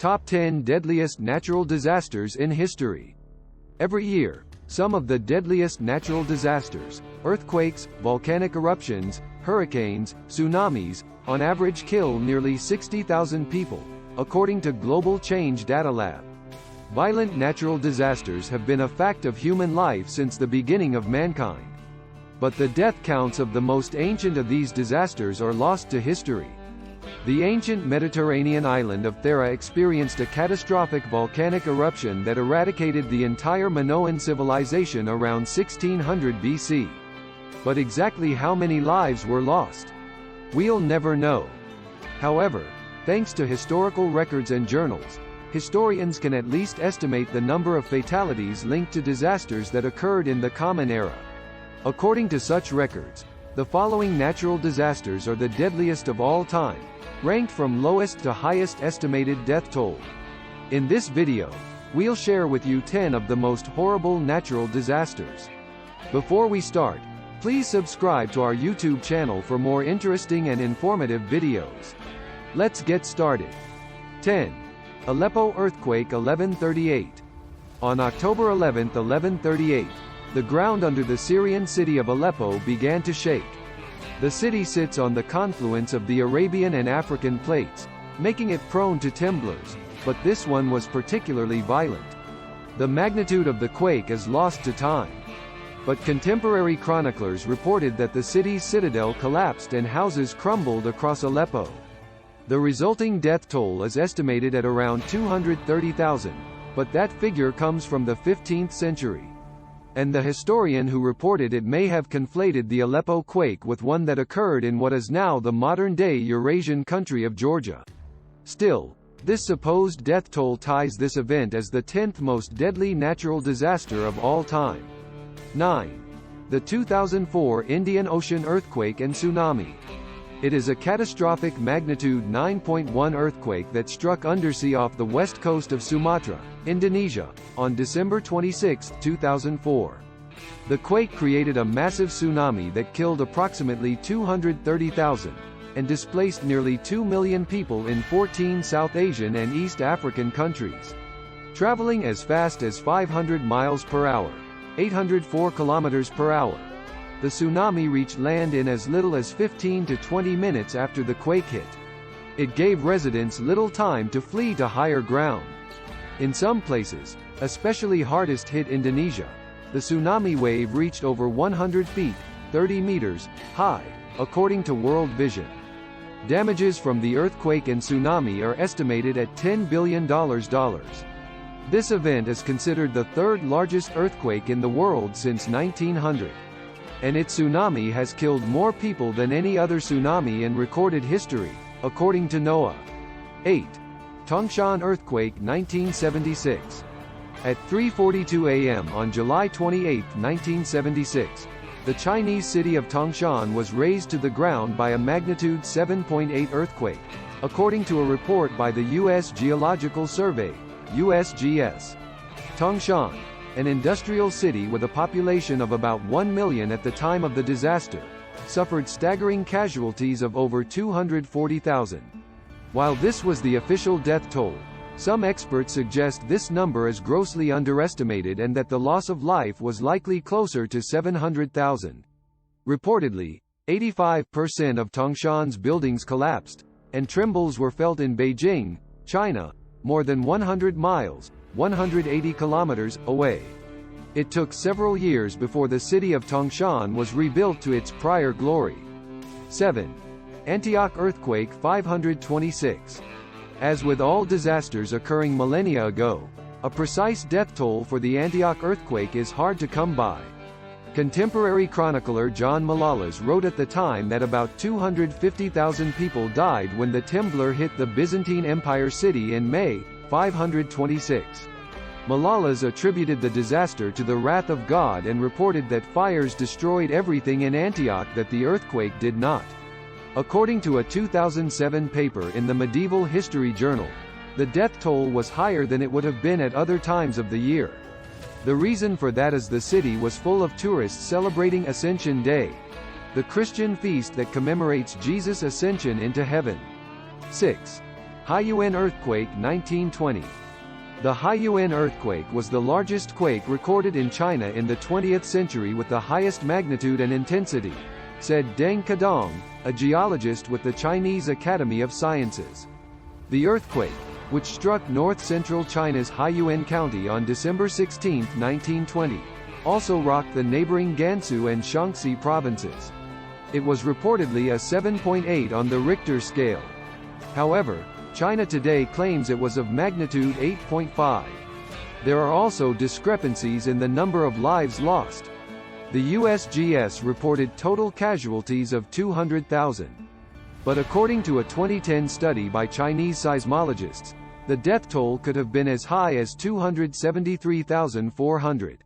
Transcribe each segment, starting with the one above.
Top 10 Deadliest Natural Disasters in History. Every year, some of the deadliest natural disasters, earthquakes, volcanic eruptions, hurricanes, tsunamis, on average kill nearly 60,000 people, according to Global Change Data Lab. Violent natural disasters have been a fact of human life since the beginning of mankind. But the death counts of the most ancient of these disasters are lost to history. The ancient Mediterranean island of Thera experienced a catastrophic volcanic eruption that eradicated the entire Minoan civilization around 1600 BC. But exactly how many lives were lost? We'll never know. However, thanks to historical records and journals, historians can at least estimate the number of fatalities linked to disasters that occurred in the Common Era. According to such records, the following natural disasters are the deadliest of all time, ranked from lowest to highest estimated death toll. In this video, we'll share with you 10 of the most horrible natural disasters. Before we start, please subscribe to our YouTube channel for more interesting and informative videos. Let's get started. 10. Aleppo Earthquake 1138. On October 11, 1138, the ground under the Syrian city of Aleppo began to shake. The city sits on the confluence of the Arabian and African plates, making it prone to tremblers, but this one was particularly violent. The magnitude of the quake is lost to time. But contemporary chroniclers reported that the city's citadel collapsed and houses crumbled across Aleppo. The resulting death toll is estimated at around 230,000, but that figure comes from the 15th century. And the historian who reported it may have conflated the Aleppo quake with one that occurred in what is now the modern-day Eurasian country of Georgia. Still, this supposed death toll ties this event as the 10th most deadly natural disaster of all time. 9. The 2004 Indian Ocean Earthquake and Tsunami. It is a catastrophic magnitude 9.1 earthquake that struck undersea off the west coast of Sumatra, Indonesia, on December 26, 2004. The quake created a massive tsunami that killed approximately 230,000, and displaced nearly 2 million people in 14 South Asian and East African countries. Traveling as fast as 500 miles per hour, 804 kilometers per hour, the tsunami reached land in as little as 15 to 20 minutes after the quake hit. It gave residents little time to flee to higher ground. In some places, especially hardest hit Indonesia, the tsunami wave reached over 100 feet, 30 meters, high, according to World Vision. Damages from the earthquake and tsunami are estimated at $10 billion. This event is considered the third largest earthquake in the world since 1900. And its tsunami has killed more people than any other tsunami in recorded history, according to NOAA. 8. Tangshan Earthquake 1976. At 3:42 a.m. on July 28, 1976, the Chinese city of Tangshan was razed to the ground by a magnitude 7.8 earthquake, according to a report by the U.S. Geological Survey, USGS. Tangshan, an industrial city with a population of about 1 million at the time of the disaster, suffered staggering casualties of over 240,000. While this was the official death toll, some experts suggest this number is grossly underestimated and that the loss of life was likely closer to 700,000. Reportedly, 85% of Tangshan's buildings collapsed, and trembles were felt in Beijing, China, more than 100 miles, 180 kilometers, away. It took several years before the city of Tangshan was rebuilt to its prior glory. 7. Antioch Earthquake 526. As with all disasters occurring millennia ago, a precise death toll for the Antioch earthquake is hard to come by. Contemporary chronicler John Malalas wrote at the time that about 250,000 people died when the temblor hit the Byzantine Empire city in May 526. Malalas attributed the disaster to the wrath of God and reported that fires destroyed everything in Antioch that the earthquake did not. According to a 2007 paper in the Medieval History Journal, the death toll was higher than it would have been at other times of the year. The reason for that is the city was full of tourists celebrating Ascension Day, the Christian feast that commemorates Jesus' ascension into heaven. 6. Hyun Earthquake 1920. The Hyun Earthquake was the largest quake recorded in China in the 20th century with the highest magnitude and intensity, said Deng Kadong, a geologist with the Chinese Academy of Sciences. The earthquake, which struck north-central China's Hyun County on December 16, 1920, also rocked the neighboring Gansu and Shaanxi provinces. It was reportedly a 7.8 on the Richter scale. However, China Today claims it was of magnitude 8.5. There are also discrepancies in the number of lives lost. The USGS reported total casualties of 200,000. But according to a 2010 study by Chinese seismologists, the death toll could have been as high as 273,400.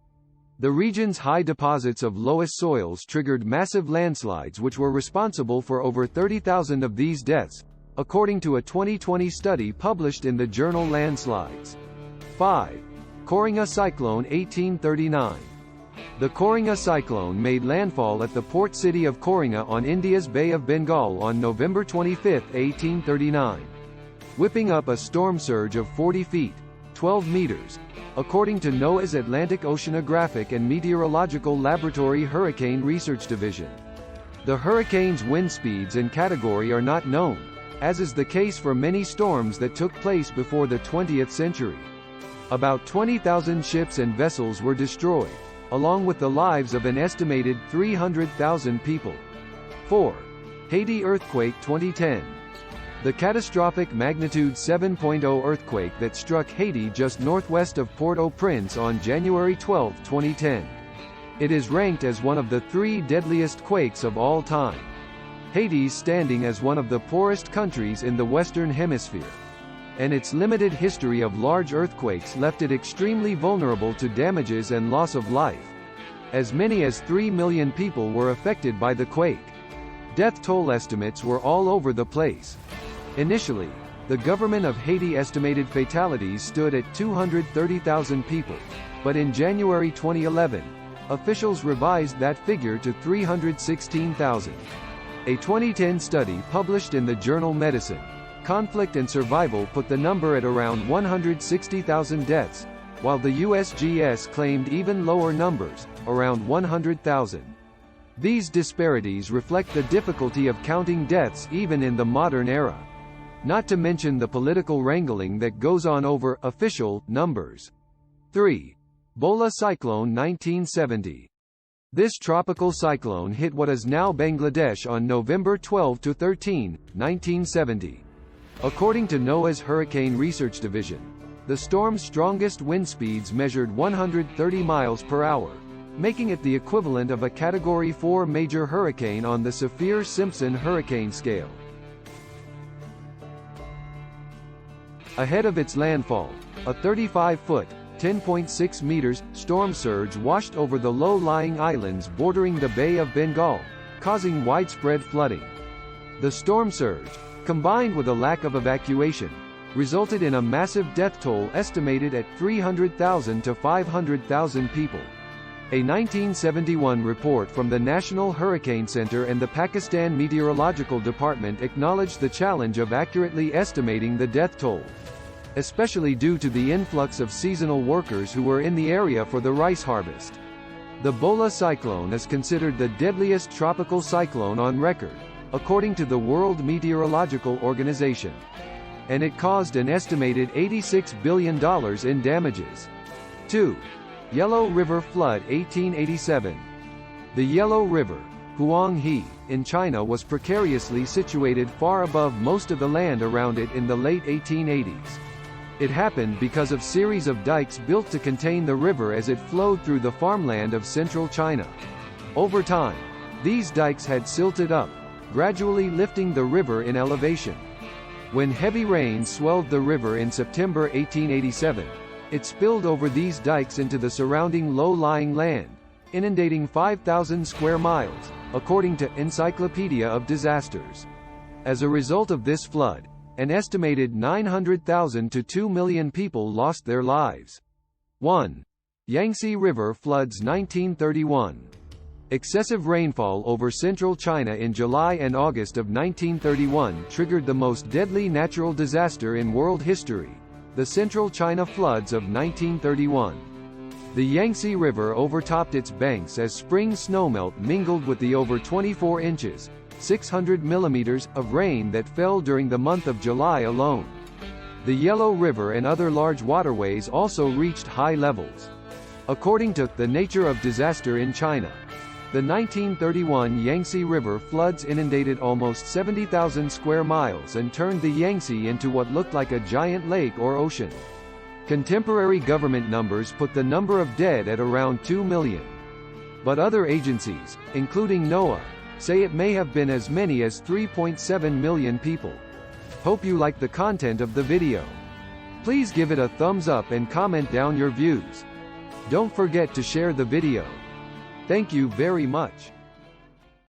The region's high deposits of loess soils triggered massive landslides which were responsible for over 30,000 of these deaths, according to a 2020 study published in the journal Landslides. 5. Koringa Cyclone 1839. The Koringa cyclone made landfall at the port city of Koringa on India's Bay of Bengal on November 25, 1839, whipping up a storm surge of 40 feet, 12 meters, according to NOAA's Atlantic Oceanographic and Meteorological Laboratory Hurricane Research Division. The hurricane's wind speeds and category are not known, as is the case for many storms that took place before the 20th century. About 20,000 ships and vessels were destroyed, along with the lives of an estimated 300,000 people. 4. Haiti Earthquake 2010. The catastrophic magnitude 7.0 earthquake that struck Haiti just northwest of Port-au-Prince on January 12, 2010. It is ranked as one of the 3 deadliest quakes of all time. Haiti's standing as one of the poorest countries in the Western Hemisphere, and its limited history of large earthquakes left it extremely vulnerable to damages and loss of life. As many as 3 million people were affected by the quake. Death toll estimates were all over the place. Initially, the government of Haiti estimated fatalities stood at 230,000 people, but in January 2011, officials revised that figure to 316,000. A 2010 study published in the journal Medicine, Conflict and Survival put the number at around 160,000 deaths, while the USGS claimed even lower numbers, around 100,000. These disparities reflect the difficulty of counting deaths even in the modern era. Not to mention the political wrangling that goes on over official numbers. 3. Bola Cyclone 1970. This tropical cyclone hit what is now Bangladesh on November 12–13, 1970. According to NOAA's Hurricane Research Division, the storm's strongest wind speeds measured 130 miles per hour, making it the equivalent of a Category 4 major hurricane on the Saffir-Simpson hurricane scale. Ahead of its landfall, a 35-foot, 10.6 meters, storm surge washed over the low-lying islands bordering the Bay of Bengal, causing widespread flooding. The storm surge, combined with a lack of evacuation, resulted in a massive death toll estimated at 300,000 to 500,000 people. A 1971 report from the National Hurricane Center and the Pakistan Meteorological Department acknowledged the challenge of accurately estimating the death toll, especially due to the influx of seasonal workers who were in the area for the rice harvest. The Bola cyclone is considered the deadliest tropical cyclone on record, according to the World Meteorological Organization, and it caused an estimated $86 billion in damages. 2. Yellow River Flood 1887. The Yellow River, Huanghe, in China was precariously situated far above most of the land around it in the late 1880s. It happened because of series of dikes built to contain the river as it flowed through the farmland of central China. Over time, these dikes had silted up, gradually lifting the river in elevation. When heavy rains swelled the river in September 1887, it spilled over these dikes into the surrounding low-lying land, inundating 5,000 square miles, according to Encyclopedia of Disasters. As a result of this flood, an estimated 900,000 to 2 million people lost their lives. 1. Yangtze River floods 1931. Excessive rainfall over central China in July and August of 1931 triggered the most deadly natural disaster in world history, the Central China floods of 1931. The Yangtze River overtopped its banks as spring snowmelt mingled with the over 24 inches, 600 millimeters, of rain that fell during the month of July alone. The Yellow River and other large waterways also reached high levels. According to The Nature of Disaster in China, the 1931 Yangtze River floods inundated almost 70,000 square miles and turned the Yangtze into what looked like a giant lake or ocean. Contemporary government numbers put the number of dead at around 2 million. But other agencies, including NOAA, say it may have been as many as 3.7 million people. Hope you liked the content of the video. Please give it a thumbs up and comment down your views. Don't forget to share the video. Thank you very much.